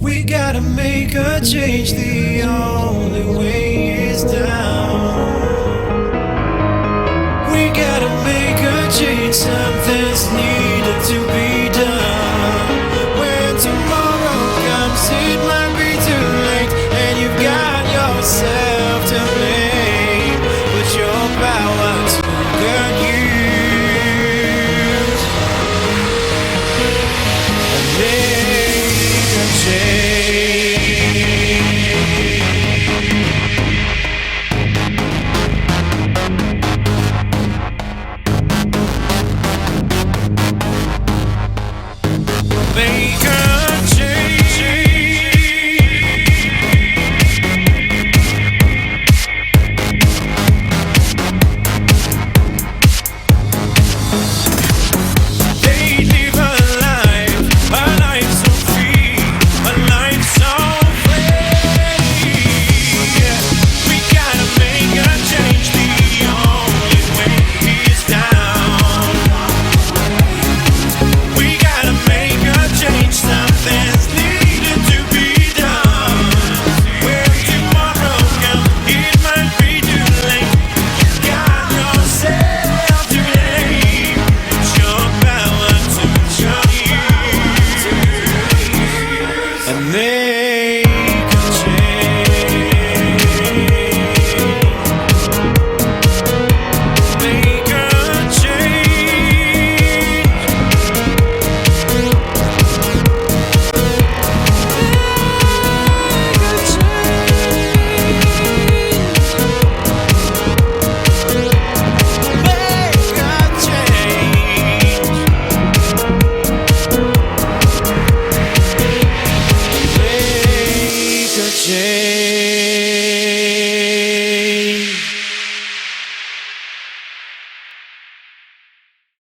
We gotta make a change, the only way is down. We gotta make a change, something's needed to be done. When tomorrow comes, it might be too late, and you've got yourself to blame. Put your power to good use and make a change. Make a change. They live a life so free, a life so free. Yeah. We gotta make a change, the only way is down. We gotta make a change, something's needed to be done. When tomorrow comes, it might be too late. Got yourself to blame. It's your power to use and make a change. Make a change. Make a change.